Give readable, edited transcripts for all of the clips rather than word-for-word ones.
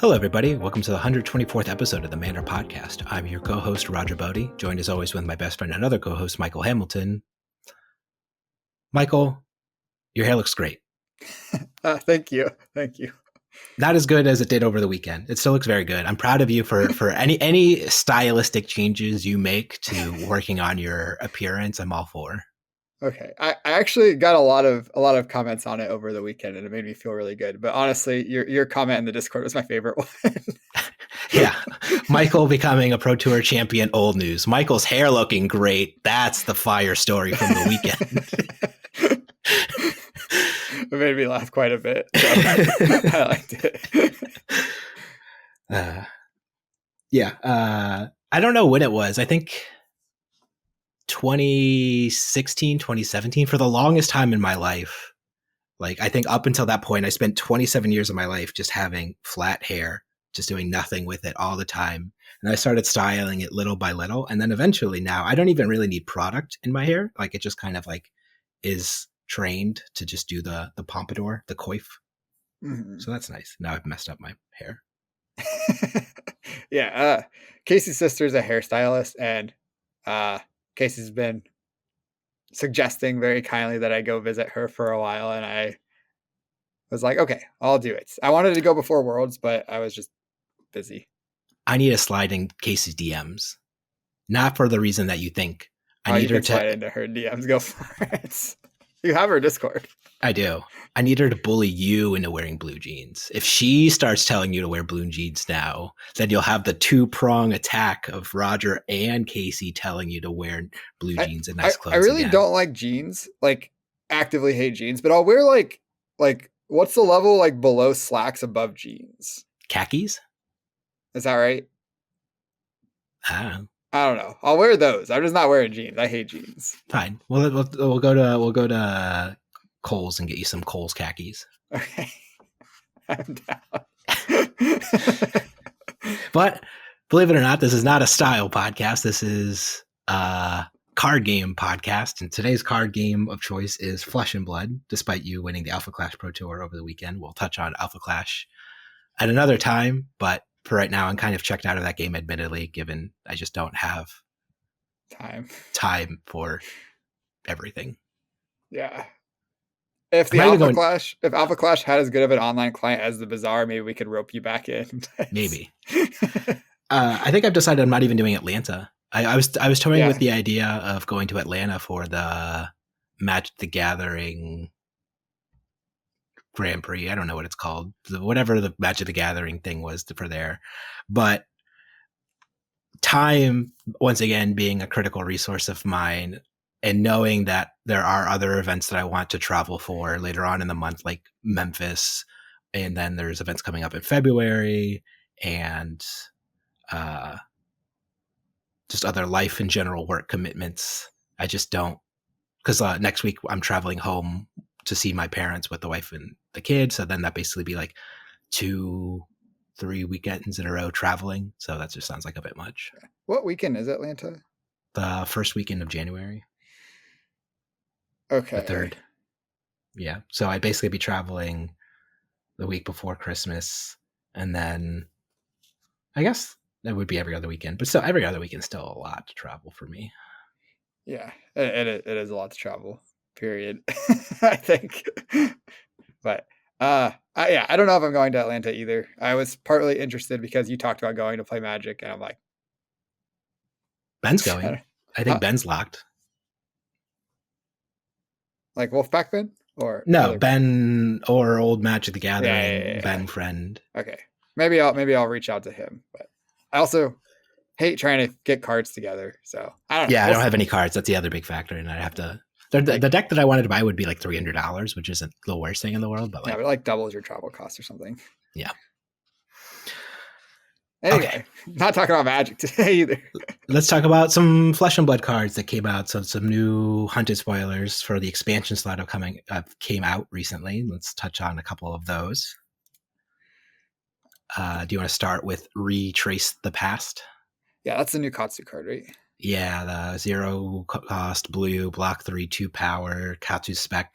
Hello, everybody. Welcome to the 124th episode of the Manor Podcast. I'm your co-host, Roger Bodee, joined as always with my best friend and other co-host, Michael Hamilton. Michael, your hair looks great. Thank you. Thank you. Not as good as it did over the weekend. It still looks very good. I'm proud of you for any stylistic changes you make to working on your appearance. I'm all for. Okay. I actually got a lot of comments on it over the weekend and it made me feel really good. But honestly, your comment in the Discord was my favorite one. Yeah. Michael becoming a Pro Tour champion, old news. Michael's hair looking great. That's the fire story from the weekend. It made me laugh quite a bit. So I liked it. I don't know when it was. I think 2016, 2017, for the longest time in my life. Like, I think up until that point, I spent 27 years of my life just having flat hair, just doing nothing with it all the time. And I started styling it little by little. And then eventually now I don't even really need product in my hair. Like, it just kind of like is trained to just do the pompadour, the coif. Mm-hmm. So that's nice. Now I've messed up my hair. Yeah. Casey's sister's a hairstylist, and Casey's been suggesting very kindly that I go visit her for a while, and I was like, okay, I'll do it. I wanted to go before Worlds, but I was just busy. I need to slide in Casey's DMs. Not for the reason that you think. I need her to slide into her DMs. Go for it. You have her Discord. I do. I need her to bully you into wearing blue jeans. If she starts telling you to wear blue jeans now, then you'll have the two-prong attack of Roger and Casey telling you to wear blue jeans and nice clothes. I really don't like jeans, like actively hate jeans, but I'll wear like what's the level like below slacks above jeans? Khakis? Is that right? I don't know. I'll wear those. I'm just not wearing jeans. I hate jeans. Fine. We'll go to Kohl's and get you some Kohl's khakis. Okay. I'm down. But believe it or not, this is not a style podcast. This is a card game podcast. And today's card game of choice is Flesh and Blood. Despite you winning the Alpha Clash Pro Tour over the weekend, we'll touch on Alpha Clash at another time. But for right now, I'm kind of checked out of that game, admittedly, given I just don't have time for everything. Yeah. If Alpha Clash had as good of an online client as the Bazaar, maybe we could rope you back in. Maybe. I think I've decided I'm not even doing Atlanta. I was toying with the idea of going to Atlanta for the Magic the Gathering Grand Prix. I don't know what it's called. Whatever the Magic the Gathering thing was for there. But time, once again, being a critical resource of mine, and knowing that there are other events that I want to travel for later on in the month, like Memphis, and then there's events coming up in February, and just other life and general work commitments. I just don't, because next week I'm traveling home to see my parents with the wife and the kids. So then that basically be like 2-3 weekends in a row traveling. So that just sounds like a bit much. What weekend is Atlanta? The first weekend of January. Okay. The 3rd. Yeah. So I'd basically be traveling the week before Christmas. And then I guess that would be every other weekend. But still, every other weekend is still a lot to travel for me. Yeah. It is a lot to travel. Period. I think. But I don't know if I'm going to Atlanta either. I was partly interested because you talked about going to play Magic, and I'm like, Ben's going. I think Ben's locked. Like Wolfpack Ben? Or no, Ben or old Magic the Gathering Ben friend. Okay. Maybe I'll reach out to him. But I also hate trying to get cards together. So I don't know. Yeah, I don't have any cards. That's the other big factor. And I'd have to the deck that I wanted to buy would be like $300, which isn't the worst thing in the world. But but like doubles your travel cost or something. Yeah. Anyway, okay. Not talking about Magic today either. Let's talk about some Flesh and Blood cards that came out. So some new hunted spoilers for the expansion slot came out recently. Let's touch on a couple of those. Do you want to start with Retrace the Past? Yeah, that's the new Katsu card, right? Yeah, the 0 cost blue, block 3, 2 power, Katsu spec.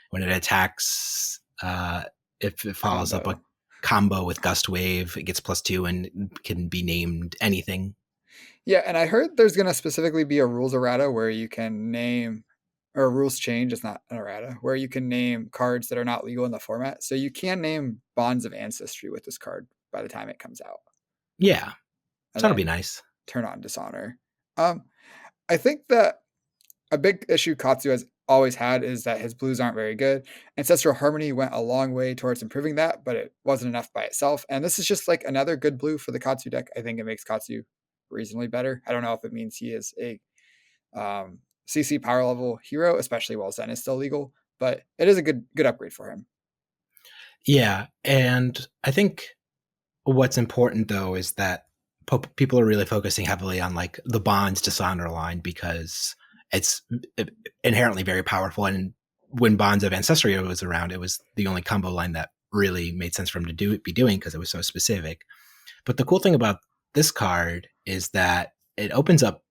When it attacks, if it follows up combo with Gust Wave. It gets +2 and can be named anything. Yeah, and I heard there's going to specifically be a rules errata where you can name, or a rules change, it's not an errata, where you can name cards that are not legal in the format. So you can name Bonds of Ancestry with this card by the time it comes out. Yeah, And so that'll be then nice. turn on Dishonor. I think that a big issue Katsu has always had is that his blues aren't very good. Ancestral Harmony went a long way towards improving that, but it wasn't enough by itself. And this is just like another good blue for the Katsu deck. I think it makes Katsu reasonably better. I don't know if it means he is a CC power level hero, especially while Zen is still legal, but it is a good upgrade for him. Yeah, and I think what's important though is that people are really focusing heavily on like the Bonds Dishonor line because it's inherently very powerful. And when Bonds of Ancestry was around, it was the only combo line that really made sense for him to be doing because it was so specific. But the cool thing about this card is that it opens up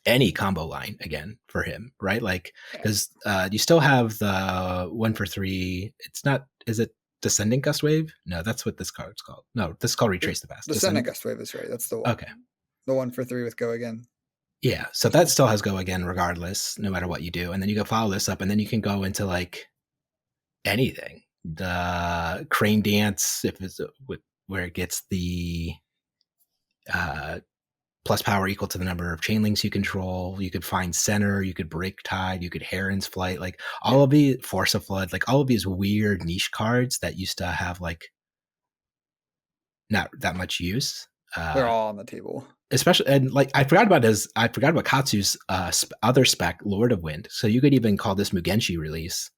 any combo line again for him, right? Like, because you still have the 1 for 3. It's not, is it Descending Gust Wave? No, that's what this card's called. No, this is called Retrace the Past. Descending Gust Wave is right. That's the one. Okay. The 1 for 3 with Go Again. Yeah, so that still has Go Again regardless, no matter what you do. And then you can follow this up, and then you can go into like anything. The Crane Dance, if it's where it gets the plus power equal to the number of chain links you control. You could find center, you could break tide, you could Heron's Flight, like all of the Force of Flood, like all of these weird niche cards that used to have like not that much use. They're all on the table. Especially, and like I forgot about Katsu's other spec, Lord of Wind. So you could even call this Mugenshi release.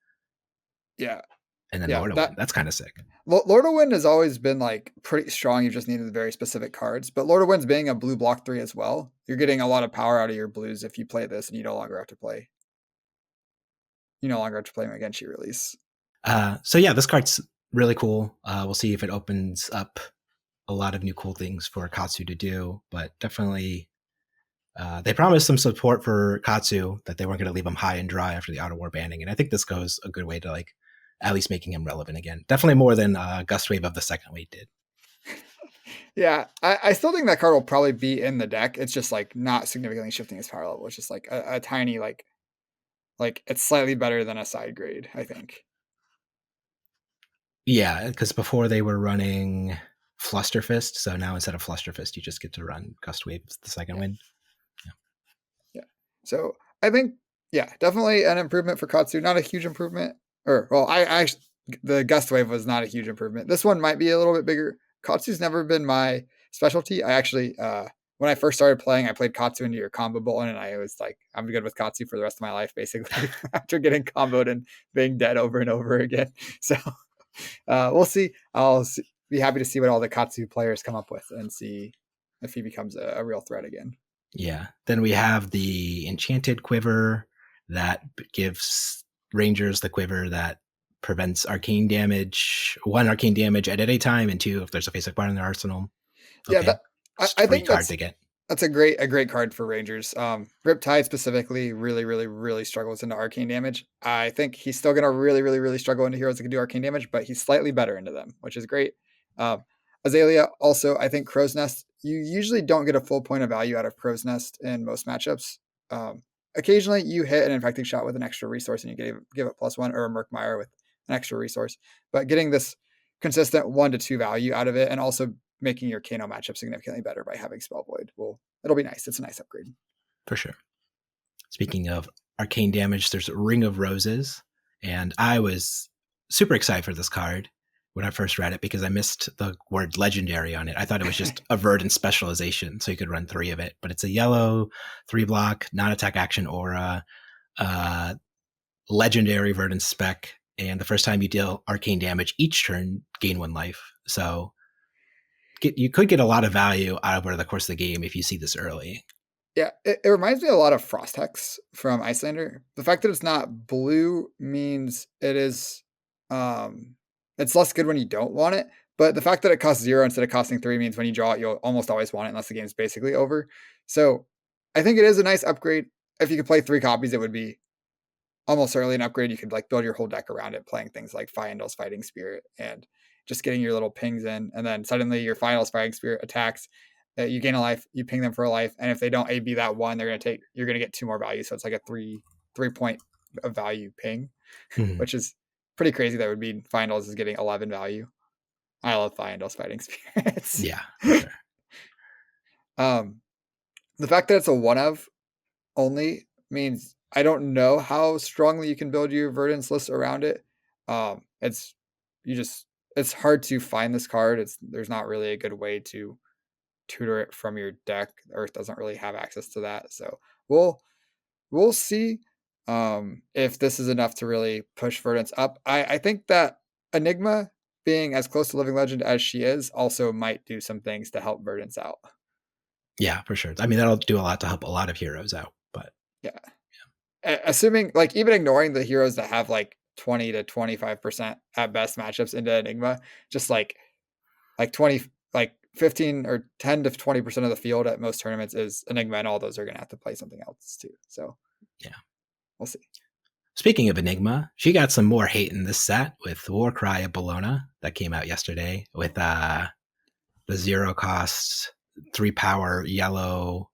Yeah. And then Lord of Wind. That's kind of sick. Lord of Wind has always been like pretty strong. You just needed very specific cards. But Lord of Wind's being a blue block 3 as well. You're getting a lot of power out of your blues if you play this, and you no longer have to play. You no longer have to play Mugenshi release. So yeah, this card's really cool. We'll see if it opens up a lot of new cool things for Katsu to do, but definitely they promised some support for Katsu that they weren't going to leave him high and dry after the Outer War banning, and I think this goes a good way to like at least making him relevant again. Definitely more than Gust Wave of the Second Wave did. Yeah, I still think that card will probably be in the deck. It's just like not significantly shifting his power level. It's just like a tiny like it's slightly better than a side grade, I think. Yeah, because before they were running Flusterfist, so now instead of Flusterfist, you just get to run Gust Wave the Second Wind. Yeah. So I think, yeah, definitely an improvement for Katsu. Not a huge improvement. Or, well, the Gust Wave was not a huge improvement. This one might be a little bit bigger. Katsu's never been my specialty. I actually, when I first started playing, I played Katsu into your combo button, and I was like, I'm good with Katsu for the rest of my life, basically, after getting comboed and being dead over and over again. So we'll see. I'll be happy to see what all the Katsu players come up with and see if he becomes a real threat again. Yeah. Then we have the Enchanted Quiver that gives Rangers the quiver that prevents arcane damage, 1 arcane damage at any time, and 2 if there's a face-up bar in their arsenal. Okay. Yeah, I think card to get. That's a great card for Rangers. Riptide specifically really struggles into arcane damage. I think he's still going to really struggle into heroes that can do arcane damage, but he's slightly better into them, which is great. Azalea also, I think Crow's Nest, you usually don't get a full point of value out of Crow's Nest in most matchups. Occasionally you hit an infecting shot with an extra resource and you give it +1, or a Murkmire with an extra resource. But getting this consistent 1 to 2 value out of it, and also making your Kano matchup significantly better by having Spell Void, it'll be nice. It's a nice upgrade. For sure. Speaking of arcane damage, there's Ring of Roses, and I was super excited for this card when I first read it because I missed the word legendary on it. I thought it was just a verdant specialization, so you could run 3 of it. But it's a yellow 3-block, non-attack action aura, legendary verdant spec, and the first time you deal arcane damage each turn, gain 1 life. So you could get a lot of value out over the course of the game if you see this early. Yeah, it reminds me a lot of Frost Hex from Icelander. The fact that it's not blue means it is it's less good when you don't want it, but the fact that it costs 0 instead of costing 3 means when you draw it, you'll almost always want it unless the game's basically over. So I think it is a nice upgrade. If you could play 3 copies, it would be almost certainly an upgrade. You could like build your whole deck around it, playing things like Fyendal's Fighting Spirit and just getting your little pings in, and then suddenly your final Fighting Spirit attacks. You gain a life, you ping them for a life, and if they don't AB that one, you're gonna get 2 more value. So it's like a 3 point of value ping, Mhm. which is pretty crazy. That would mean finals is getting 11 value. I love finals Fighting Spirits. Yeah, for sure. um, the fact that it's a one of only means I don't know how strongly you can build your Verdance list around it. It's you just it's hard to find this card. There's not really a good way to tutor it from your deck. Earth doesn't really have access to that. So we'll see if this is enough to really push Verdance up. I think that Enigma, being as close to Living Legend as she is, also might do some things to help Verdance out. Yeah, for sure. I mean, that'll do a lot to help a lot of heroes out, but Yeah. Assuming, like, even ignoring the heroes that have like 20 to 25% at best matchups into Enigma, just like 20, like 15 or 10 to 20% of the field at most tournaments is Enigma, and all those are going to have to play something else too. So yeah. we'll see. Speaking of Enigma, she got some more hate in this set with Warcry of Bologna that came out yesterday with the 0 cost 3 power yellow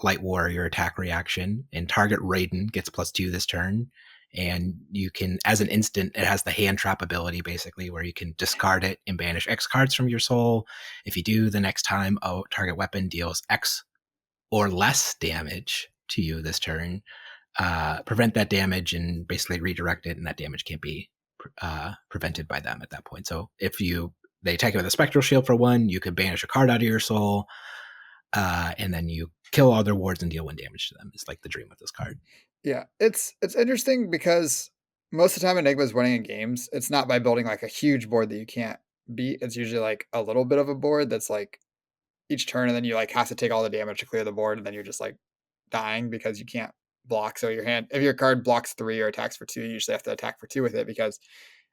light warrior attack reaction, and target Raiden gets +2 this turn. And you can, as an instant, it has the hand trap ability basically, where you can discard it and banish X cards from your soul. If you do, the next time a target weapon deals X or less damage to you this turn, prevent that damage and basically redirect it, and that damage can't be prevented by them at that point. So if they attack it with a spectral shield for 1, you could banish a card out of your soul, and then you kill all their wards and deal 1 damage to them. It's like the dream with this card. Yeah, it's interesting because most of the time Enigma's winning in games. It's not by building like a huge board that you can't beat. It's usually like a little bit of a board that's like each turn, and then you like have to take all the damage to clear the board, and then you're just like dying because you can't block. So if your card blocks 3 or attacks for 2, you usually have to attack for 2 with it, because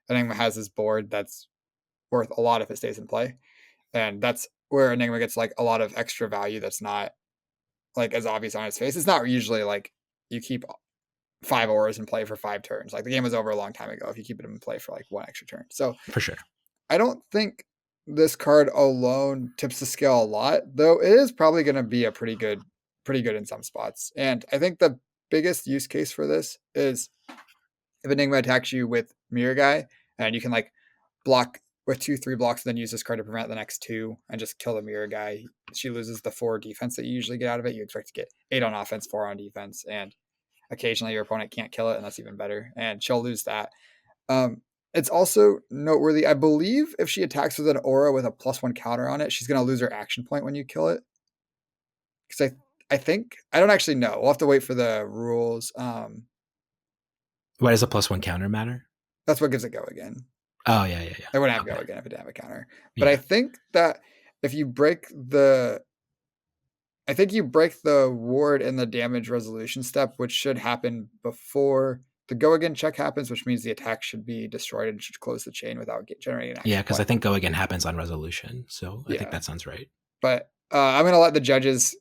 Enigma has this board that's worth a lot if it stays in play. And that's where Enigma gets like a lot of extra value that's not like as obvious on its face. It's not usually like you keep 5 auras in play for 5 turns. Like, the game was over a long time ago if you keep it in play for like 1 extra turn. So For sure. I don't think this card alone tips the scale a lot, though it is probably going to be a pretty good in some spots. And I think the biggest use case for this is if Enigma attacks you with Mirror Guy, and you can like block with 2-3 blocks, and then use this card to prevent the next 2 and just kill the Mirror Guy. She loses the 4 defense that you usually get out of it. You expect to get 8 on offense, 4 on defense, and occasionally your opponent can't kill it, and that's even better. And she'll lose that. It's also noteworthy, I believe, if she attacks with an aura with a +1 counter on it, she's going to lose her action point when you kill it. Because I think, I don't actually know. We'll have to wait for the rules. Why does a +1 counter matter? That's what gives it go again. Oh, yeah. It wouldn't have Okay. go again if it didn't have a counter. But Yeah. I think that if you break the ward in the damage resolution step, which should happen before the go again check happens, which means the attack should be destroyed and should close the chain without generating an action. Yeah, because I think go again happens on resolution. So I think that sounds right. But I'm going to let the judges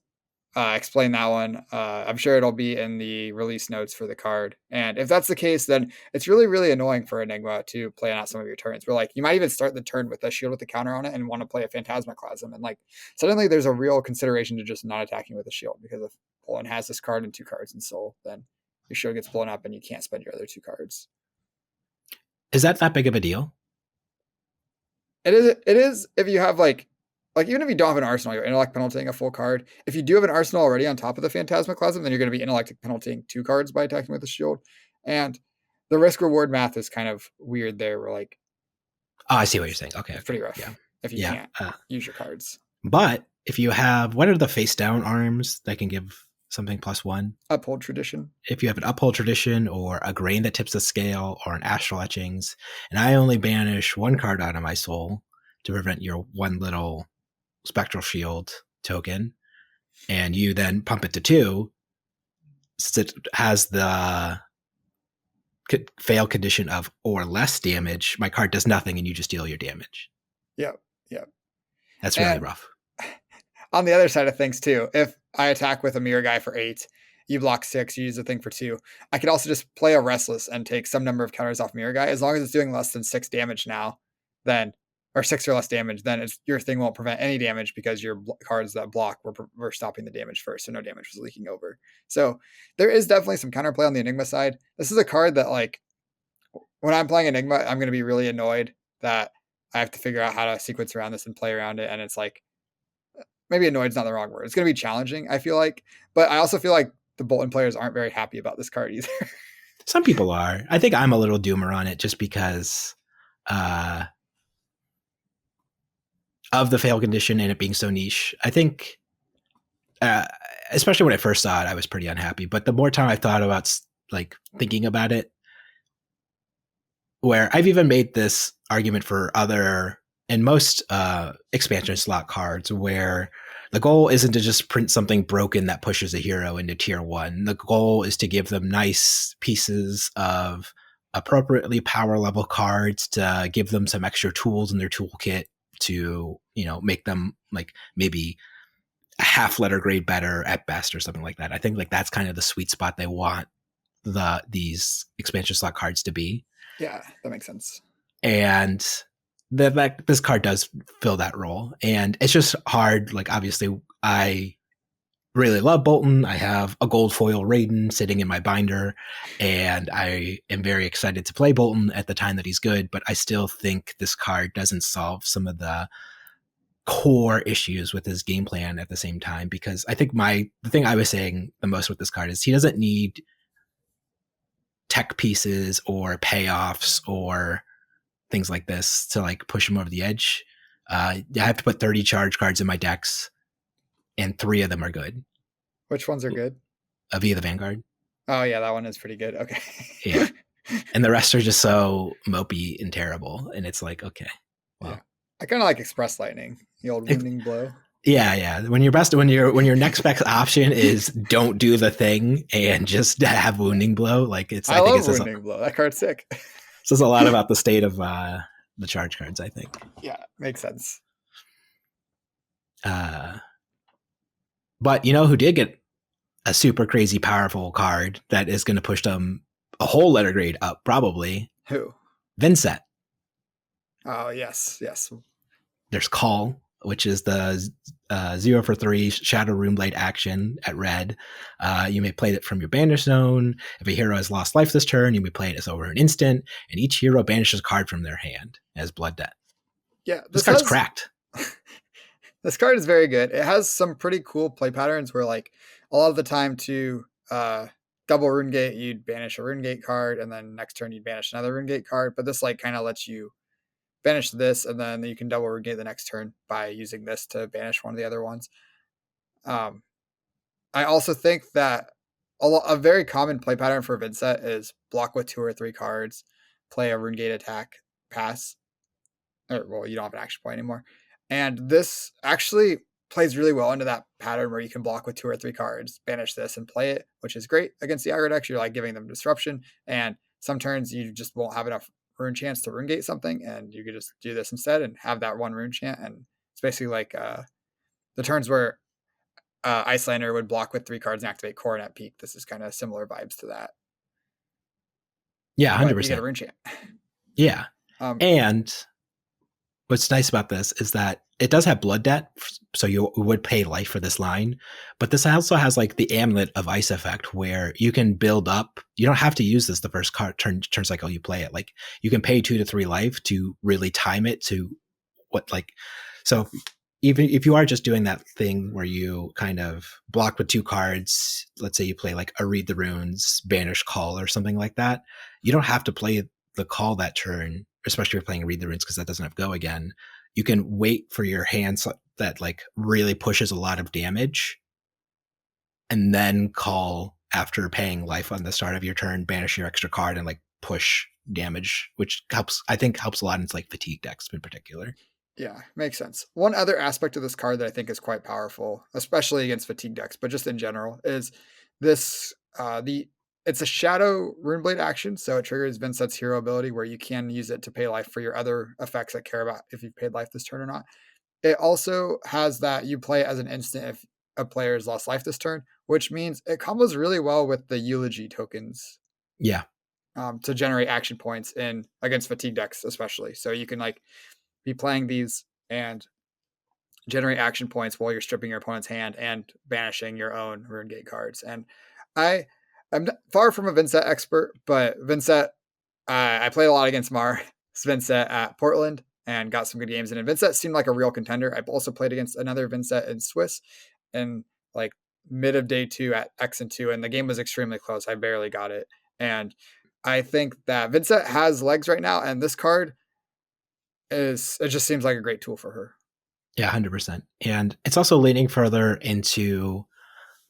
explain that one. I'm sure it'll be in the release notes for the card. And if that's the case, then it's really, really annoying for Enigma to plan out some of your turns. Where like you might even start the turn with a shield with a counter on it and want to play a Phantasmaclasm, and like suddenly there's a real consideration to just not attacking with a shield, because if Poland has this card and 2 cards in Soul, then your shield gets blown up and you can't spend your other 2 cards. Is that big of a deal? It is if you have like even if you don't have an arsenal, you're intellect penaltying a full card. If you do have an arsenal already on top of the Phantasmaclasm, then you're going to be intellect penaltying 2 cards by attacking with a shield. And the risk reward math is kind of weird there. We're like, oh, I see what you're saying. Okay, it's pretty rough. Yeah. If you can't use your cards. But if you have, what are the face down arms that can give something +1? Uphold Tradition. If you have an Uphold Tradition, or a Grain that tips the scale, or an Astral Etchings, and I only banish 1 card out of my soul to prevent your 1 little Spectral Shield token, and you then pump it to 2, since it has the fail condition of or less damage, my card does nothing and you just deal your damage. Yep. That's really rough. On the other side of things too, if I attack with a Mirror Guy for 8, you block 6, you use the thing for 2, I could also just play a Restless and take some number of counters off Mirror Guy. As long as it's doing less than 6 damage now, then or 6 or less damage, then your thing won't prevent any damage because your cards that block were stopping the damage first, so no damage was leaking over. So there is definitely some counterplay on the Enigma side. This is a card that, like, when I'm playing Enigma, I'm going to be really annoyed that I have to figure out how to sequence around this and play around it. And it's like, maybe annoyed is not the wrong word. It's going to be challenging, I feel like. But I also feel like the Bolton players aren't very happy about this card either. Some people are. I think I'm a little doomer on it just because uh, of the fail condition and it being so niche. I think, especially when I first saw it, I was pretty unhappy. But the more time I thought about, like, thinking about it, where I've even made this argument for other and most expansion slot cards, where the goal isn't to just print something broken that pushes a hero into tier 1. The goal is to give them nice pieces of appropriately power level cards to give them some extra tools in their toolkit to, you know, make them like maybe a half letter grade better at best or something like that. I think like that's kind of the sweet spot they want these expansion slot cards to be. Yeah, that makes sense. And this card does fill that role. And it's just hard. Like, obviously, I really love Bolton. I have a gold foil Raiden sitting in my binder, and I am very excited to play Bolton at the time that he's good. But I still think this card doesn't solve some of the core issues with his game plan at the same time, because I think the thing I was saying the most with this card is he doesn't need tech pieces or payoffs or things like this to like push him over the edge. I have to put 30 charge cards in my decks, and 3 of them are good. Which ones are good? Via the Vanguard. Oh yeah, that one is pretty good. Okay. Yeah. And the rest are just so mopey and terrible. And it's like, okay, well. Yeah. I kind of like Express Lightning, the old wounding blow. Yeah. When your next best option is don't do the thing and just have wounding blow, like I love wounding blow. That card's sick. Says a lot about the state of the charge cards, I think. Yeah, makes sense. But you know who did get a super crazy powerful card that is going to push them a whole letter grade up, probably? Who? Vinet. Oh, yes. There's Call, which is the 0 for 3 Shadow Runeblade action at red. You may play it from your banish zone. If a hero has lost life this turn, you may play it as over an instant, and each hero banishes a card from their hand as blood debt. Yeah, this card's cracked. This card is very good. It has some pretty cool play patterns where, like, a lot of the time to double Rune Gate, you'd banish a Rune Gate card, and then next turn you'd banish another Rune Gate card. But this like kind of lets you banish this, and then you can double Rune Gate the next turn by using this to banish one of the other ones. I also think that a very common play pattern for Vinet is block with 2 or 3 cards, play a Rune Gate attack, pass. Or, well, you don't have an action point anymore. And this actually plays really well into that pattern where you can block with 2 or 3 cards, banish this, and play it, which is great against the aggro decks. You're like giving them disruption, and some turns you just won't have enough rune chance to rune gate something, and you could just do this instead and have that one rune chant. And it's basically like the turns where Icelander would block with 3 cards and activate Corrin at peak. This is kind of similar vibes to that. Yeah, 100%. But you get a rune chant. Yeah. And what's nice about this is that it does have blood debt, so you would pay life for this line. But this also has like the Amulet of Ice effect, where you can build up. You don't have to use this the first turn cycle you play it. Like, you can pay 2 to 3 life to really time it to what, like, so even if you are just doing that thing where you kind of block with 2 cards, let's say you play like a Read the Runes, Banish Call or something like that, you don't have to play the call that turn, especially if you're playing Read the Runes, because that doesn't have go again. You can wait for your hands that like really pushes a lot of damage, and then call after paying life on the start of your turn, banish your extra card, and like push damage, which helps a lot in like fatigue decks in particular. Yeah, makes sense. One other aspect of this card that I think is quite powerful, especially against fatigue decks, but just in general, is this it's a Shadow Runeblade action, so it triggers Vinet's hero ability where you can use it to pay life for your other effects that care about if you've paid life this turn or not. It also has that you play it as an instant if a player has lost life this turn, which means it combos really well with the Eulogy tokens. Yeah. To generate action points in against fatigue decks, especially. So you can like be playing these and generate action points while you're stripping your opponent's hand and banishing your own Rune Gate cards. And I am far from a Vincent expert, but Vincent, I played a lot against Mar Vincent at Portland and got some good games in. And Vincent seemed like a real contender. I've also played against another Vincent in Swiss and like mid of day 2 at X and 2, and the game was extremely close. I barely got it. And I think that Vincent has legs right now, and this card it just seems like a great tool for her. Yeah, 100%. And it's also leaning further into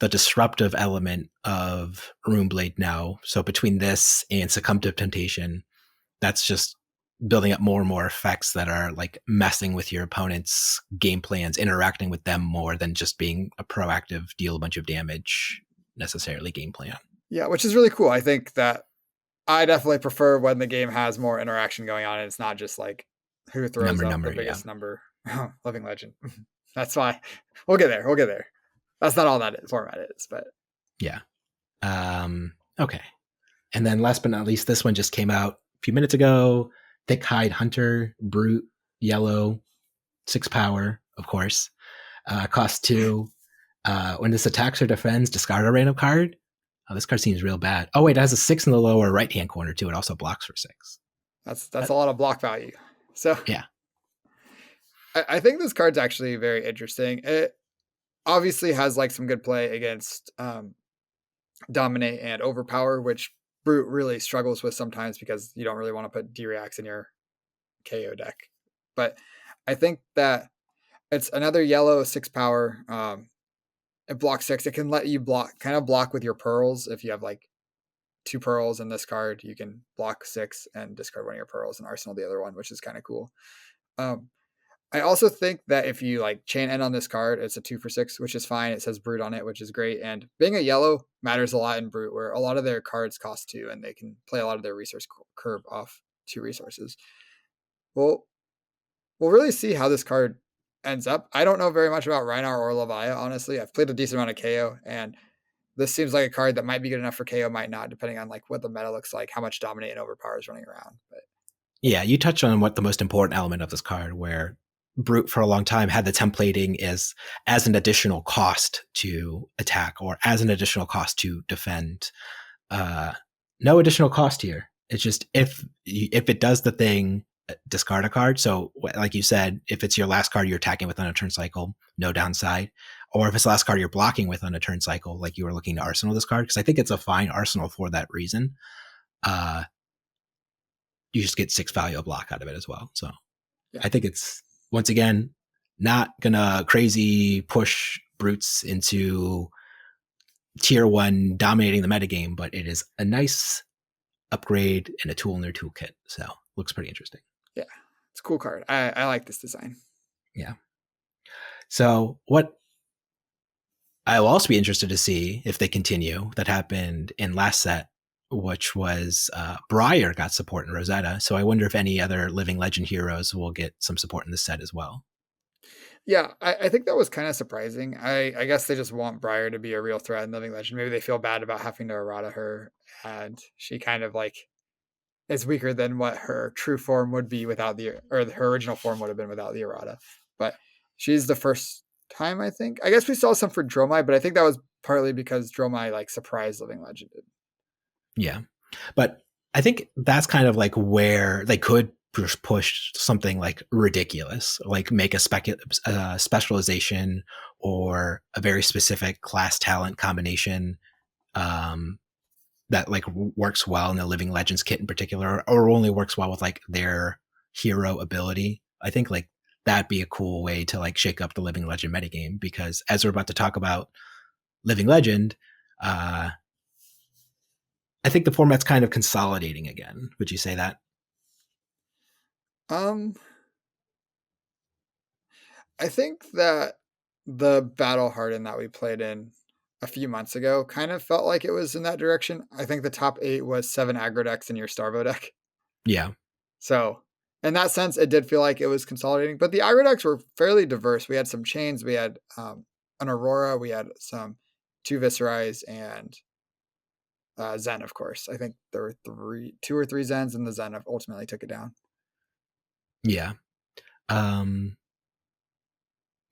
the disruptive element of Runeblade now. So between this and Succumb to Temptation, that's just building up more and more effects that are like messing with your opponent's game plans, interacting with them more than just being a proactive deal a bunch of damage necessarily game plan. Yeah, which is really cool. I think that I definitely prefer when the game has more interaction going on and it's not just like who throws up the biggest number. Living Legend. That's why we'll get there. We'll get there. That's not all that format is, but yeah. Okay. And then last but not least, this one just came out a few minutes ago. Thick Hide Hunter, Brute, Yellow, 6 power, of course. Cost 2. When this attacks or defends, discard a random card. Oh, this card seems real bad. Oh, wait, it has a 6 in the lower right-hand corner, too. It also blocks for 6. That's a lot of block value. So yeah. I think this card's actually very interesting. It obviously has like some good play against Dominate and Overpower, which Brute really struggles with sometimes because you don't really want to put D-Reacts in your KO deck. But I think that it's another yellow 6 power. It blocks 6. It can let you kind of block with your pearls. If you have like 2 pearls in this card, you can block 6 and discard one of your pearls and arsenal the other one, which is kind of cool. I also think that if you like chain end on this card, it's a 2 for 6, which is fine. It says Brute on it, which is great. And being a yellow matters a lot in Brute, where a lot of their cards cost 2 and they can play a lot of their resource curve off 2 resources. Well, we'll really see how this card ends up. I don't know very much about Rhinar or Levia, honestly. I've played a decent amount of KO, and this seems like a card that might be good enough for KO, might not, depending on like what the meta looks like, how much Dominate and Overpower is running around. But yeah, you touch on what the most important element of this card, where Brute for a long time had the templating as an additional cost to attack or as an additional cost to defend. No additional cost here. It's just if it does the thing, discard a card. So like you said, if it's your last card you're attacking with on a turn cycle, no downside. Or if it's the last card you're blocking with on a turn cycle, like you were looking to arsenal this card, because I think it's a fine arsenal for that reason. You just get 6 value of block out of it as well. So yeah. I think it's, once again, not gonna crazy push Brutes into tier 1 dominating the metagame, but it is a nice upgrade and a tool in their toolkit. So looks pretty interesting. Yeah, it's a cool card. I like this design. Yeah. So what I will also be interested to see if they continue that happened in last set, which was Briar got support in Rosetta. So I wonder if any other Living Legend heroes will get some support in this set as well. Yeah, I think that was kind of surprising. I guess they just want Briar to be a real threat in Living Legend. Maybe they feel bad about having to errata her, and she kind of like is weaker than what her true form would be without her original form would have been without the errata. But she's the first time, I think. I guess we saw some for Dromai, but I think that was partly because Dromai like surprised Living Legend. Yeah, but I think that's kind of like where they could push something like ridiculous, like make a specialization or a very specific class talent combination that like works well in the Living Legends kit in particular, or only works well with like their hero ability. I think like that'd be a cool way to like shake up the Living Legend metagame, because as we're about to talk about Living Legend, I think the format's kind of consolidating again. Would you say that? I think that the Battle Hardened that we played in a few months ago kind of felt like it was in that direction. I think the top 8 was 7 aggro decks in your Starvo deck. Yeah. So in that sense, it did feel like it was consolidating, but the aggro decks were fairly diverse. We had some chains, we had an Aurora, we had some 2 Viserais and Zen, of course. I think there were 2 or 3 Zens, and the Zen ultimately took it down. Yeah. Um,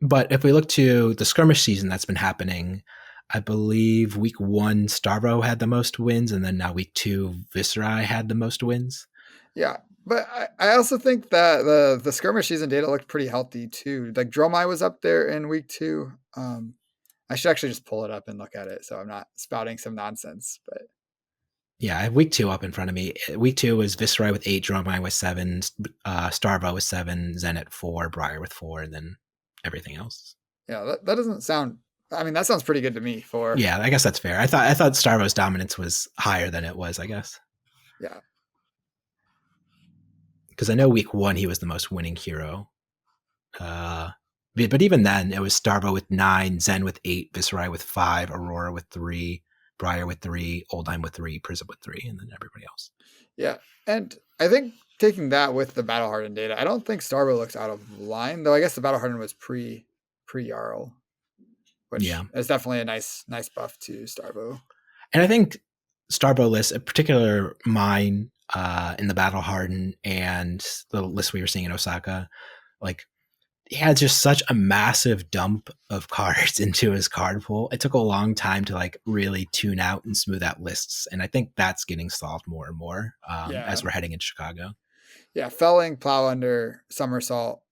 but if we look to the skirmish season that's been happening, I believe week one Starvo had the most wins, and then now week two Viscerai had the most wins. Yeah, but I also think that the skirmish season data looked pretty healthy too. Like Dromai was up there in week two. I should actually just pull it up and look at it, so I'm not spouting some nonsense. But Yeah, I have week two up in front of me. Week two was Viscerai with 8, Dromai with 7, Starvo with 7, Zenit 4, Briar with 4, and then everything else. yeah, that doesn't sound. I mean, that sounds pretty good to me. For Yeah, I guess that's fair. I thought Starvo's dominance was higher than it was, I guess. yeah, Because I know week one he was the most winning hero. But even then, it was Starvo with 9, Zen with 8, Viscerai with 5, Aurora with 3, Briar with 3, Oldheim with 3, Prism with 3, and then everybody else. yeah, and I think taking that with the battle hardened data, I don't think Starbo looks out of line. Though I guess the battle hardened was pre Jarl, which Yeah. is definitely a nice buff to Starbo. And I think Starbo lists, in particular mine in the Battle Harden and the list we were seeing in Osaka, like he had just such a massive dump of cards into his card pool. It took a long time to like really tune out and smooth out lists, and I think that's getting solved more and more as Yeah, we're heading into Chicago. yeah, felling, plow under, somersault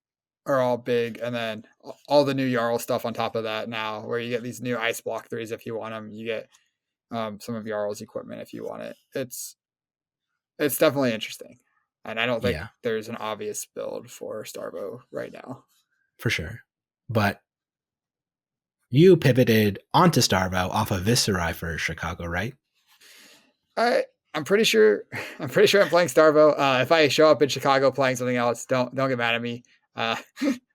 are all big, and then all the new Jarl stuff on top of that now, where you get these new ice block threes if you want them. You get some of Jarl's equipment if you want it. It's definitely interesting, and I don't think Yeah, there's an obvious build for Starbo right now. for sure. But you pivoted onto Starvo off of Viscerai for Chicago, right? I I'm pretty sure I'm playing Starvo. If I show up in Chicago playing something else, don't get mad at me. Uh,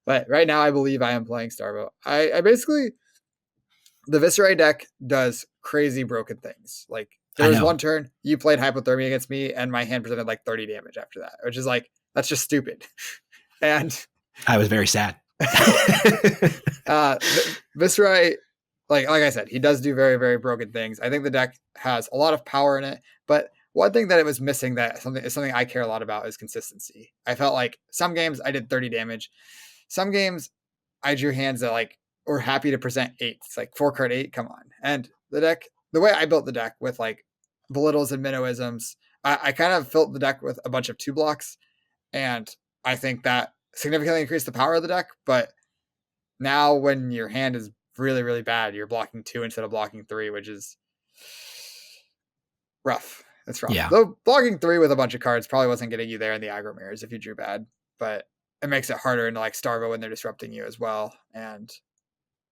but right now, I believe I am playing Starvo. I basically the Viscerai deck does crazy broken things. Like there I was know. one turn you played hypothermia against me, and my hand presented like 30 damage after that, which is like that's just stupid. And I was very sad. uh, Viscerai, like I said, he does do very broken things. I think the deck has a lot of power in it, but one thing that it was missing that something I care a lot about is consistency. I felt like some games I did 30 damage, some games I drew hands that like were happy to present 8. It's like 4 card 8. Come on, and the deck, the way I built the deck with like belittles and minnowisms, I kind of filled the deck with a bunch of 2 blocks, and I think that significantly increased the power of the deck, but now when your hand is really bad, you're blocking 2 instead of blocking 3, which is rough. It's rough. Yeah, Though blocking 3 with a bunch of cards probably wasn't getting you there in the aggro mirrors if you drew bad, but it makes it harder into like Starvo when they're disrupting you as well. And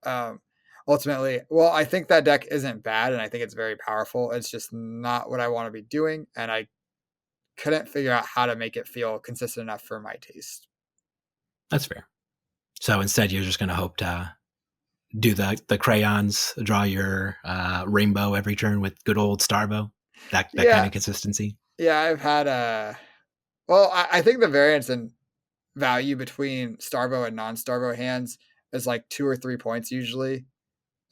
um, ultimately, well, I think that deck isn't bad, and I think it's very powerful. It's just not what I want to be doing, and I couldn't figure out how to make it feel consistent enough for my taste. that's fair. So instead, you're just going to hope to do the crayons, draw your rainbow every turn with good old Starvo. That kind Yeah, of consistency. yeah, I've had a. Well, I think the variance in value between Starvo and non-Starvo hands is like 2 or 3 points usually,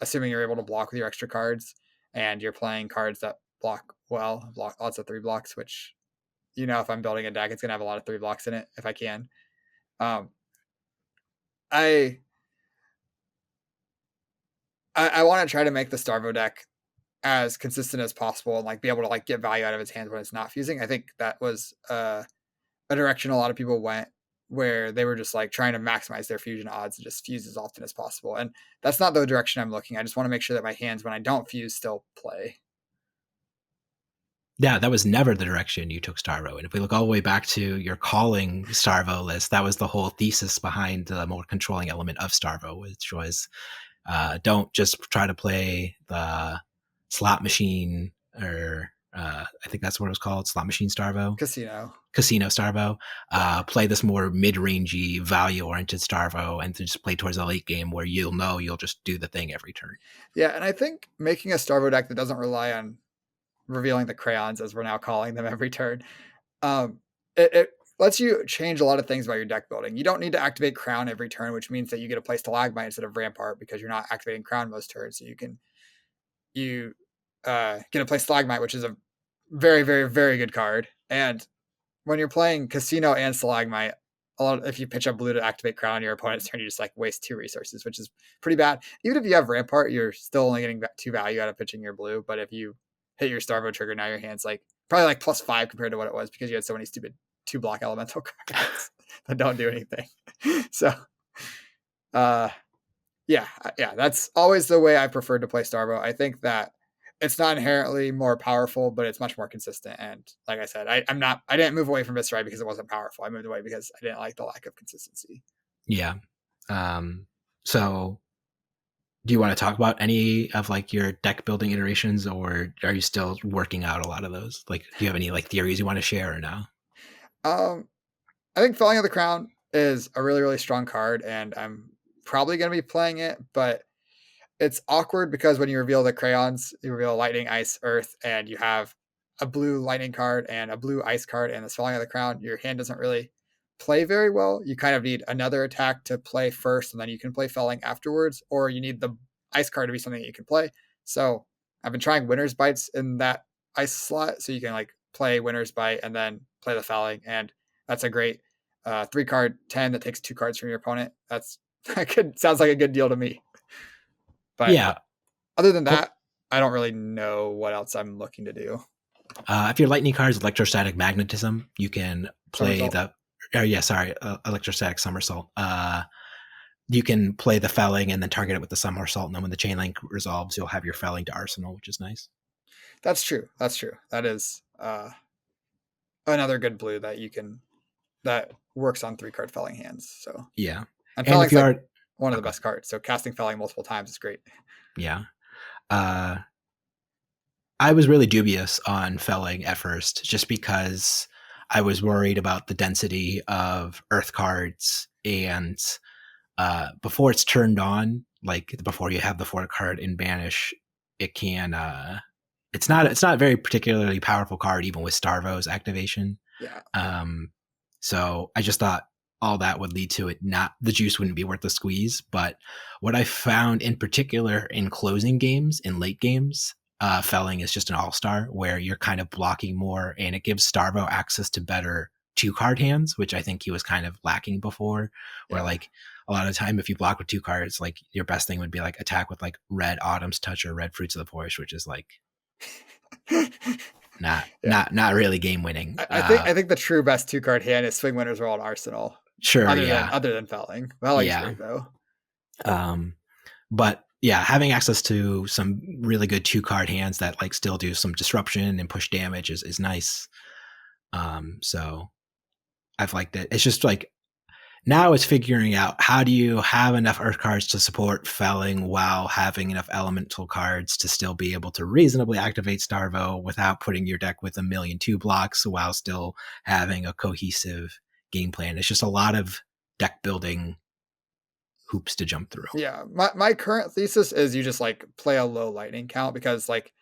assuming you're able to block with your extra cards and you're playing cards that block well, block lots of 3 blocks, which if I'm building a deck, it's gonna have a lot of 3 blocks in it if I can. Um, I I want to try to make the Starvo deck as consistent as possible and like be able to like get value out of its hands when it's not fusing. I think that was a direction a lot of people went where they were just like trying to maximize their fusion odds and just fuse as often as possible. And that's not the direction I'm looking. I just want to make sure that my hands, when I don't fuse, still play. Yeah, that was never the direction you took Starvo. And if we look all the way back to your calling Starvo list, that was the whole thesis behind the more controlling element of Starvo, which was don't just try to play the slot machine or I think that's what it was called, slot machine Starvo, Casino. casino Starvo. Yeah. Play this more mid-rangey, value-oriented Starvo, and to just play towards the late game where you'll just do the thing every turn. Yeah. And I think making a Starvo deck that doesn't rely on revealing the crayons, as we're now calling them every turn, um, it lets you change a lot of things about your deck building. You don't need to activate Crown every turn, which means that you get to play Stalagmite instead of Rampart because you're not activating Crown most turns. So you get to play Stalagmite, which is a very good card. And when you're playing Casino and Stalagmite, if you pitch a blue to activate Crown on your opponent's turn, you just like waste 2 resources, which is pretty bad. Even if you have Rampart, you're still only getting 2 value out of pitching your blue. But if you hit your Starvo trigger, now your hand's like probably like +5 compared to what it was because you had so many stupid 2-block elemental cards that don't do anything. So, yeah, that's always the way I prefer to play Starvo. I think that it's not inherently more powerful, but it's much more consistent. And like I said, I didn't move away from Viscerai because it wasn't powerful. I moved away because I didn't like the lack of consistency. Yeah. So do you want to talk about any of like your deck building iterations, or are you still working out a lot of those? Like, do you have any like theories you want to share or no? I think Falling of the Crown is a really, really strong card, and I'm probably going to be playing it, but it's awkward because when you reveal the crayons, you reveal lightning, ice, earth, and you have a blue lightning card and a blue ice card and this Falling of the Crown. Your hand doesn't really play very well. You kind of need another attack to play first, and then you can play Felling afterwards, or you need the ice card to be something that you can play. So I've been trying Winter's Bites in that ice slot, so you can like play Winter's Bite and then play the Felling, and that's a great 3-card 10 that takes 2 cards from your opponent. Sounds like a good deal to me. But Yeah. other than that, I don't really know what else I'm looking to do. If your lightning card is electrostatic magnetism, you can play electrostatic somersault. You can play the Felling and then target it with the somersault, and then when the chain link resolves, you'll have your Felling to arsenal, which is nice. That's true. That is another good blue that works on 3-card Felling hands. So yeah, and Felling's like one of the best cards. So casting Felling multiple times is great. Yeah. I was really dubious on Felling at first, just because I was worried about the density of Earth cards, and before it's turned on, like before you have the 4-card in banish, it can. It's not a very particularly powerful card, even with Starvo's activation. Yeah. So I just thought all that would lead to it the juice wouldn't be worth the squeeze. But what I found in particular in closing games, in late games, Felling is just an all-star where you're kind of blocking more, and it gives Starvo access to better 2-card hands, which I think he was kind of lacking before, where like a lot of time if you block with 2 cards, like your best thing would be like attack with like red Autumn's Touch or red Fruits of the Forest, which is like not really game winning. I think the true best 2-card hand is Swing Winter's World Arsenal. Sure, other than Felling. Felling's great though. But yeah, having access to some really good 2-card hands that like still do some disruption and push damage is nice. So I've liked it. It's just like now it's figuring out how do you have enough Earth cards to support Felling while having enough elemental cards to still be able to reasonably activate Starvo without putting your deck with 1,000,000 2-blocks while still having a cohesive game plan. It's just a lot of deck building hoops to jump through. Yeah, my current thesis is you just like play a low lightning count, because like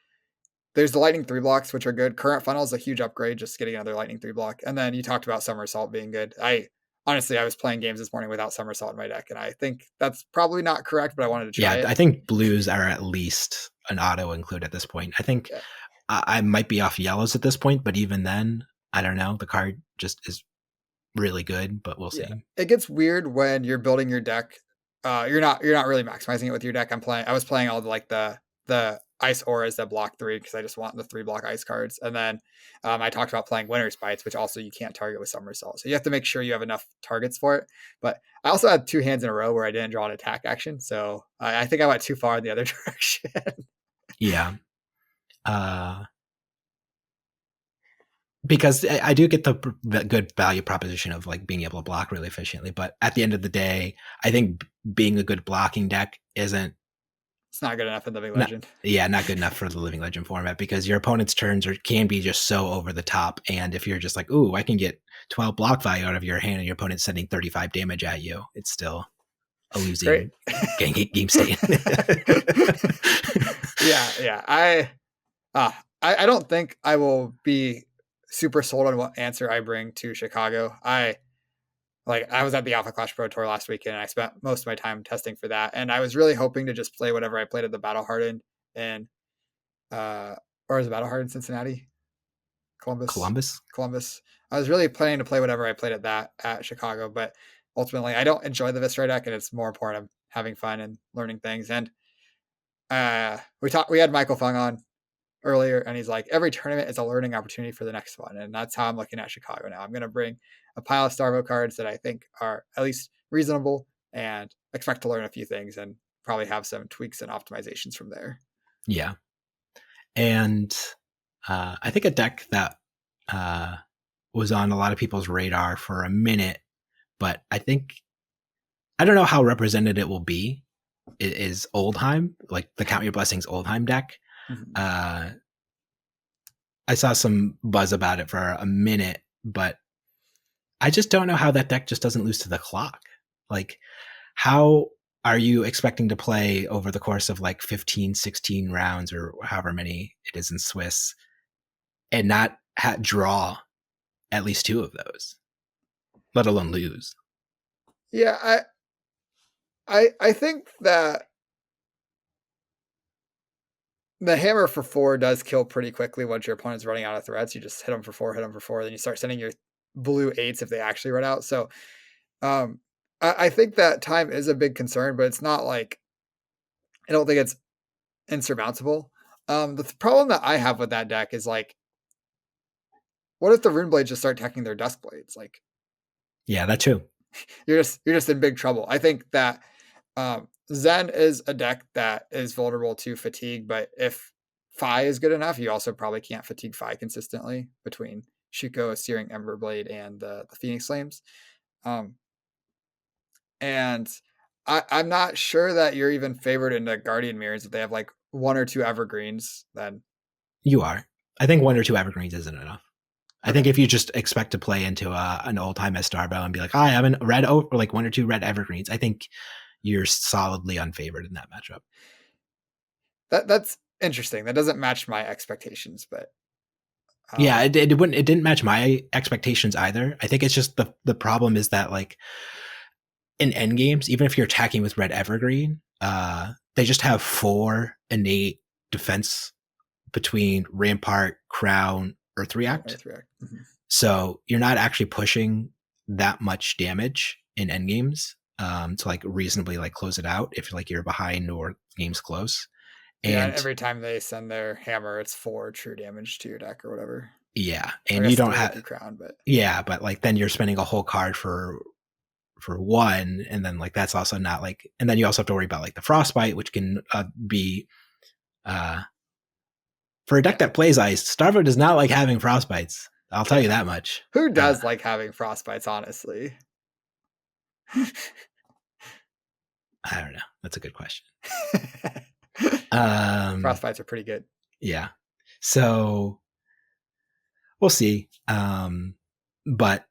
there's the lightning 3-blocks, which are good. Current Funnel is a huge upgrade, just getting another lightning 3-block. And then you talked about Somersault being good. I was playing games this morning without Somersault in my deck, and I think that's probably not correct, but I wanted to try it. I think blues are at least an auto include at this point. I think I might be off yellows at this point, but even then, I don't know. The card just is really good, but we'll see. It gets weird when you're building your deck. You're not really maximizing it with your deck. I was playing all the ice auras that block 3 because I just want the 3-block ice cards. And then I talked about playing Winter's Bites, which also you can't target with Somersault. So you have to make sure you have enough targets for it. But I also had 2 hands in a row where I didn't draw an attack action. So I think I went too far in the other direction. Yeah. Because I do get the good value proposition of like being able to block really efficiently. But at the end of the day, I think being a good blocking deck isn't. It's not good enough in Living Legend. Not good enough for the Living Legend format, because your opponent's turns can be just so over the top. And if you're just like, ooh, I can get 12 block value out of your hand and your opponent's sending 35 damage at you, it's still a losing game state. Yeah. I don't think I will be super sold on what answer I bring to Chicago. I was at the Alpha Clash Pro Tour last weekend, and I spent most of my time testing for that. And I was really hoping to just play whatever I played at the Battle Hardened or is it Battle Hardened Cincinnati? Columbus. Columbus. Columbus. I was really planning to play whatever I played at Chicago, but ultimately I don't enjoy the Viscera deck, and it's more important I'm having fun and learning things. And we had Michael Fung on earlier, and he's like, every tournament is a learning opportunity for the next one, and that's how I'm looking at Chicago now. I'm going to bring a pile of Starvo cards that I think are at least reasonable, and expect to learn a few things, and probably have some tweaks and optimizations from there. Yeah, and I think a deck that was on a lot of people's radar for a minute, but I don't know how represented it will be. It is Oldheim, like the Count Your Blessings Oldheim deck. Mm-hmm. I saw some buzz about it for a minute, but I just don't know how that deck just doesn't lose to the clock. Like, how are you expecting to play over the course of like 15, 16 rounds or however many it is in Swiss and not draw at least two of those, let alone lose? Yeah, I think that the hammer for 4 does kill pretty quickly once your opponent's running out of threats. You just hit them for 4, then you start sending your blue 8s if they actually run out. So I think that time is a big concern, but it's not like, I don't think it's insurmountable. The problem that I have with that deck is like, what if the Rune Blades just start attacking their Dusk Blades? Like, yeah, that's true. You're just in big trouble. I think that Zen is a deck that is vulnerable to fatigue, but if Phi is good enough, you also probably can't fatigue Phi consistently between Shuko, Searing Emberblade, and the Phoenix Flames. And I'm not sure that you're even favored into Guardian Mirrors if they have like 1 or 2 Evergreens. Then you are. I think 1 or 2 Evergreens isn't enough. Okay. I think if you just expect to play into an Oldheim as Starbow and be like, I have a red or like 1 or 2 red Evergreens, I think you're solidly unfavored in that matchup. That's interesting. That doesn't match my expectations, but yeah, it didn't match my expectations either. I think it's just the problem is that like in endgames, even if you're attacking with red Evergreen, they just have 4 innate defense between Rampart, Crown, Earth React. Mm-hmm. So you're not actually pushing that much damage in endgames to like reasonably like close it out if like you're behind or game's close. And every time they send their hammer, it's 4 true damage to your deck or whatever. Yeah, and you don't have Crown, but yeah, but like then you're spending a whole card for 1, and then like that's also not like, and then you also have to worry about like the Frostbite, which can be for a deck that plays ice. Starvo does not like having Frostbites. I'll tell you that much. Who does like having Frostbites, honestly? I don't know. That's a good question. Frostbites are pretty good. Yeah. So we'll see. But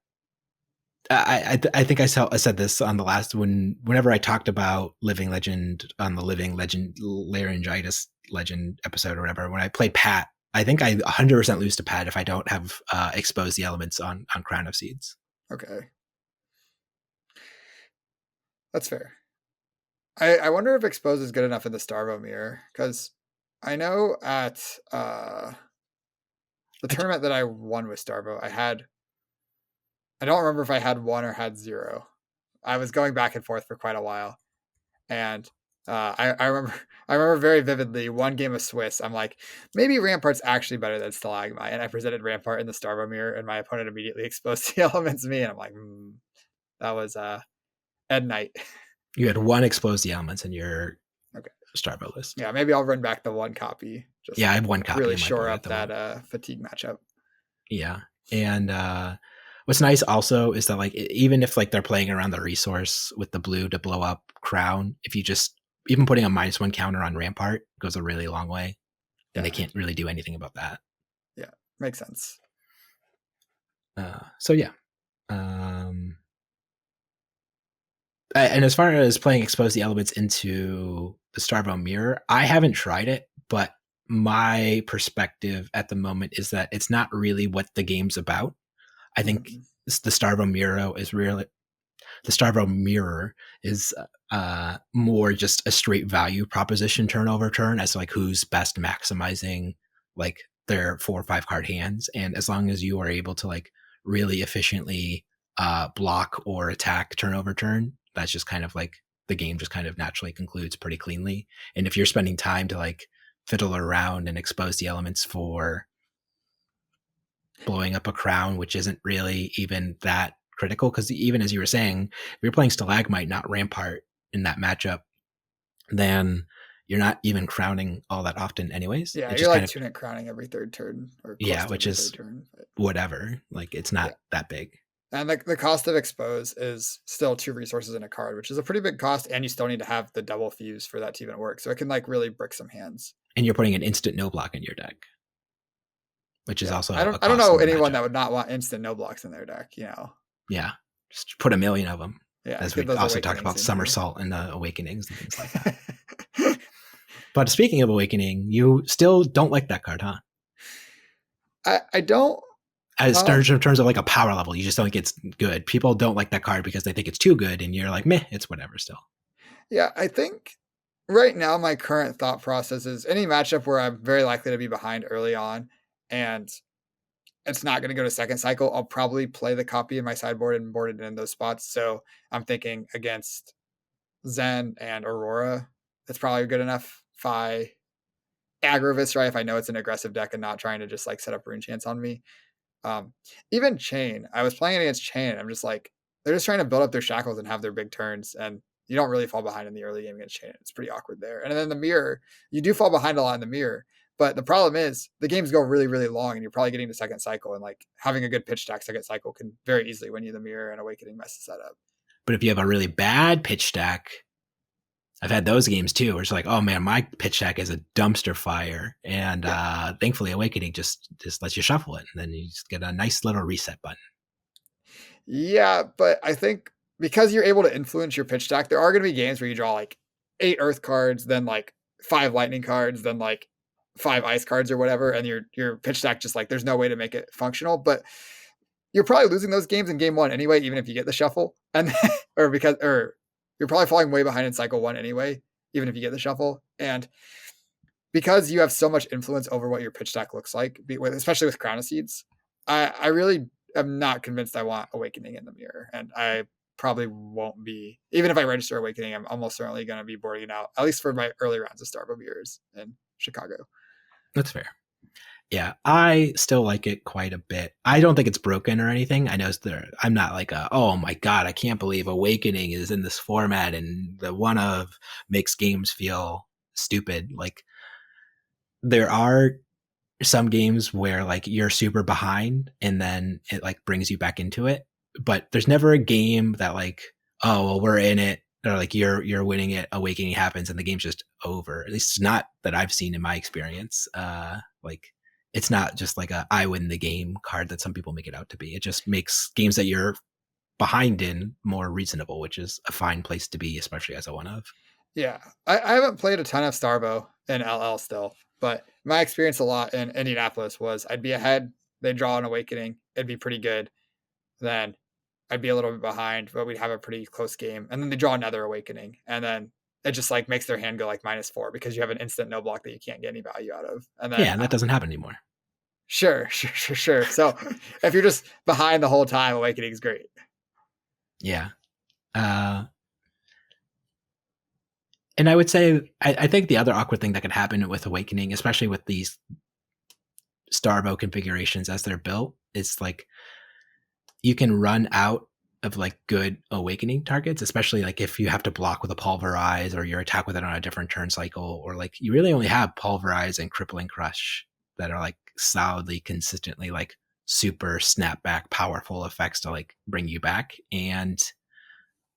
I think I said this on the last whenever I talked about Living Legend on the Living Legend Laryngitis Legend episode or whatever, when I played Pat, I think I 100% lose to Pat if I don't have exposed the elements on Crown of Seeds. Okay. That's fair. I wonder if Expose is good enough in the Starvo mirror, because I know at the tournament that I won with Starvo, I don't remember if I had 1 or had 0. I was going back and forth for quite a while, and I remember very vividly one game of Swiss. I'm like, maybe Rampart's actually better than Stalagmite, and I presented Rampart in the Starvo mirror, and my opponent immediately exposed the elements to me, and I'm like, that was Ed Knight. You had 1 expose the elements in your Starvo list. Yeah, maybe I'll run back the 1 copy. I have 1 copy. Really shore up that fatigue matchup. Yeah, and what's nice also is that like even if like they're playing around the resource with the blue to blow up Crown, if you just even putting a -1 counter on Rampart goes a really long way, and they can't really do anything about that. Yeah, makes sense. So yeah. And as far as playing Expose the Elements into the Starvo mirror, I haven't tried it, but my perspective at the moment is that it's not really what the game's about. I think the Starvo mirror is more just a straight value proposition turn over turn as like who's best maximizing like their 4 or 5 card hands, and as long as you are able to like really efficiently block or attack turn over turn, that's just kind of like the game just kind of naturally concludes pretty cleanly. And if you're spending time to like fiddle around and expose the elements for blowing up a crown, which isn't really even that critical, because even as you were saying, if you're playing Stalagmite, not Rampart in that matchup, then you're not even crowning all that often anyways. Yeah, It you're just kind like of, tunic crowning every third turn or close yeah, to which every third is turn. But whatever. Like it's yeah. not that big. And the cost of expose is still 2 resources in a card, which is a pretty big cost, and you still need to have the double fuse for that to even work. So it can like really brick some hands. And you're putting an instant no block in your deck, which is Yeah, also a I don't cost know in the anyone matchup. that would not want instant no blocks in their deck. Yeah, just put a million of them. Yeah, As get we those also talked awakenings about in here. somersault and awakenings and things like that. But speaking of awakening, you still don't like that card, huh? I don't. As in terms of like a power level, you just don't think it's good. People don't like that card because they think it's too good, and you're like, meh, it's whatever still. Yeah, I think right now my current thought process is any matchup where I'm very likely to be behind early on, and it's not going to go to second cycle, I'll probably play the copy in my sideboard and board it in those spots. So I'm thinking against Zen and Aurora, it's probably good enough. If I aggro Viscerai, if I know it's an aggressive deck and not trying to just like set up Rune Chance on me. Um, Even Chain, I was playing against Chain. I'm just like, they're just trying to build up their shackles and have their big turns. And you don't really fall behind in the early game against Chain. It's pretty awkward there. And then the mirror, you do fall behind a lot in the mirror. But the problem is the games go really, really long and you're probably getting to second cycle. And like having a good pitch stack second cycle can very easily win you the mirror, and Awakening messes that up. But if you have a really bad pitch stack, I've had those games too, where it's like, oh man, my pitch stack is a dumpster fire, and thankfully, Awakening just lets you shuffle it, and then you just get a nice little reset button. Yeah, but I think because you're able to influence your pitch stack, there are going to be games where you draw like 8 Earth cards, then like 5 Lightning cards, then like 5 Ice cards or whatever, and your pitch stack just like there's no way to make it functional. But you're probably losing those games in game 1 anyway, even if you get the shuffle, and or you're probably falling way behind in cycle 1 anyway, even if you get the shuffle, and because you have so much influence over what your pitch stack looks like, especially with Crown of Seeds, I really am not convinced I want Awakening in the mirror, and I probably won't be. Even if I register Awakening, I'm almost certainly going to be boarding out, at least for my early rounds of Starbow mirrors in Chicago. That's fair. Yeah, I still like it quite a bit. I don't think it's broken or anything. I know I'm not like oh my god, I can't believe Awakening is in this format and the one of makes games feel stupid. Like there are some games where like you're super behind and then it like brings you back into it, but there's never a game that like, oh well, we're in it, or like you're winning it, Awakening happens and the game's just over. At least not that I've seen in my experience. Like it's not just like a I win the game card that some people make it out to be. It just makes games that you're behind in more reasonable, which is a fine place to be, especially as a one of. Yeah, I haven't played a ton of Starbow in LL still, but my experience a lot in Indianapolis was I'd be ahead, they'd draw an Awakening, it'd be pretty good. Then I'd be a little bit behind, but we'd have a pretty close game. And then they draw another Awakening, and then it just like makes their hand go like -4 because you have an instant no block that you can't get any value out of. And then Yeah, and that doesn't happen anymore. Sure. So if you're just behind the whole time, Awakening's great. Yeah. And I would say, I think the other awkward thing that could happen with Awakening, especially with these Starbow configurations as they're built, is like you can run out of like good Awakening targets, especially like if you have to block with a Pulverize or your attack with it on a different turn cycle, or like you really only have Pulverize and Crippling Crush that are like solidly, consistently like super snapback, powerful effects to like bring you back. And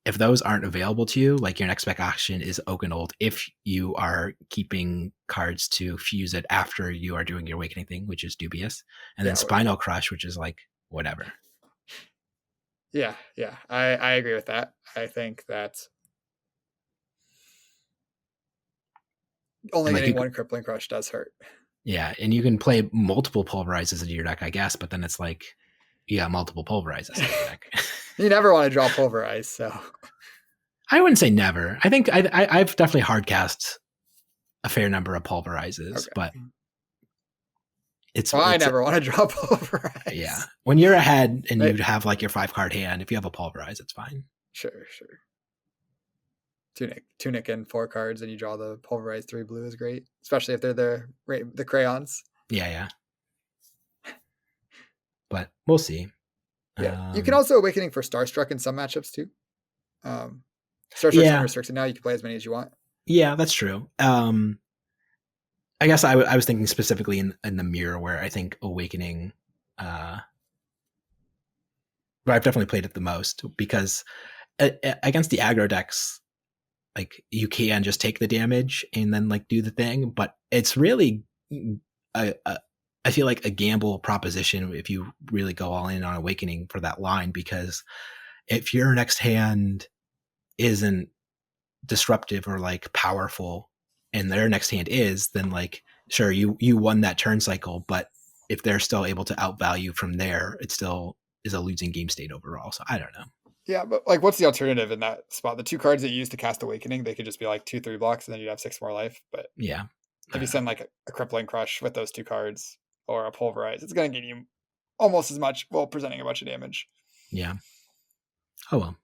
if those aren't available to you, like your next back action is Oakenold if you are keeping cards to fuse it after you are doing your Awakening thing, which is dubious. And then Spinal Crush, which is like whatever. Yeah, I agree with that. I think that only getting one Crippling Crush does hurt. Yeah, and you can play multiple Pulverizes into your deck, I guess, but then it's like you got multiple Pulverizes in your deck. You never want to draw Pulverize, so I wouldn't say never. I think I've definitely hard cast a fair number of Pulverizes, but Well, I it's never want to draw yeah. pulverize. When you're ahead and Right. you have like your 5 card hand, if you have a pulverize, it's fine. Sure. Tunic and 4 cards, and you draw the pulverized 3 blue is great, especially if they're the crayons. Yeah. But we'll see. Yeah, you can also Awakening for Starstruck in some matchups too. Starstruck's Yeah, unrestricted now; you can play as many as you want. yeah, that's true. I guess I was thinking specifically in the mirror where I think Awakening, but I've definitely played it the most because against the aggro decks, like you can just take the damage and then like do the thing, but it's really I feel like a gamble proposition if you really go all in on Awakening for that line, because if your next hand isn't disruptive or like powerful and their next hand is, then like sure you won that turn cycle, but if they're still able to outvalue from there, it still is a losing game state overall. So I don't know. Yeah, but like, what's the alternative in that spot? The 2 cards that you use to cast Awakening, they could just be like 2-3 blocks, and then you'd have 6 more life. But Yeah, if you send like a Crippling Crush with those 2 cards or a Pulverize, it's going to give you almost as much while presenting a bunch of damage. Yeah. Oh well.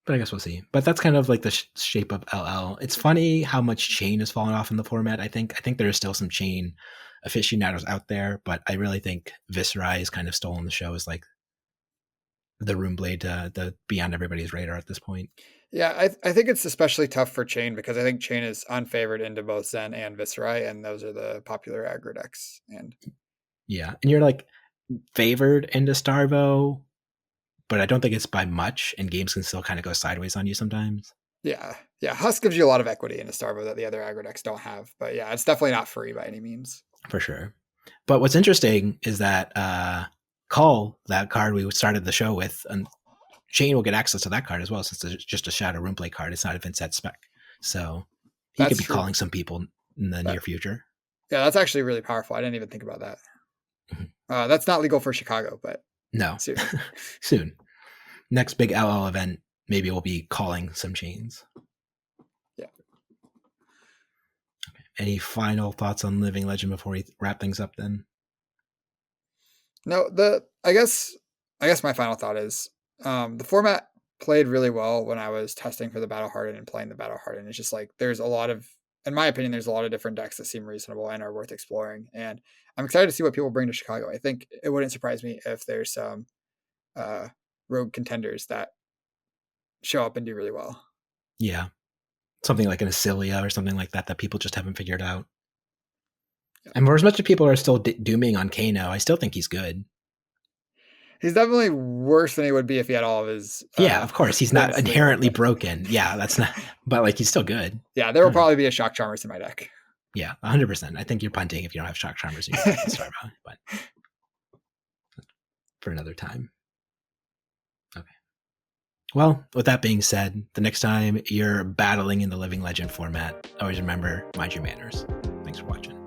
But I guess we'll see. But that's kind of like the shape of LL. It's funny how much chain has fallen off in the format. I think there is still some chain aficionados out there, but I really think Viscerai is kind of stolen the show as like the Room Blade the beyond everybody's radar at this point. Yeah, I think it's especially tough for Chain because I think Chain is unfavored into both Zen and Viscerai, and those are the popular aggro decks. And yeah, and you're like favored into Starvo, but I don't think it's by much, and games can still kind of go sideways on you sometimes. yeah, Husk gives you a lot of equity into Starvo that the other aggro decks don't have. But yeah, it's definitely not free by any means. For sure. But what's interesting is that Cull, that card we started the show with, and Chain will get access to that card as well, since it's just a Shadow Runeplay card. It's not a Vinet spec. So he could be calling some people in the near future. Yeah, that's actually really powerful. I didn't even think about that. That's not legal for Chicago, but no. Soon. Soon. Next big LL event, maybe we'll be calling some chains. Yeah. Okay. Any final thoughts on Living Legend before we wrap things up then? No, I guess my final thought is the format played really well when I was testing for the Battle Hardened and playing the Battle Hardened. It's just like there's a lot of, in my opinion, there's a lot of different decks that seem reasonable and are worth exploring. And I'm excited to see what people bring to Chicago. I think it wouldn't surprise me if there's some rogue contenders that show up and do really well. Yeah. Something like an Asilia or something like that people just haven't figured out. Yeah. And for as much as people are still dooming on Kano, I still think he's good. He's definitely worse than he would be if he had all of his. Yeah, of course. He's not inherently broken. Yeah, that's not. But like, he's still good. Yeah, there will probably be a Shock Charmers in my deck. Yeah, 100%. I think you're punting if you don't have Shock Charmers in your deck in Starvo, but for another time. Okay. Well, with that being said, the next time you're battling in the Living Legend format, always remember, mind your manners. Thanks for watching.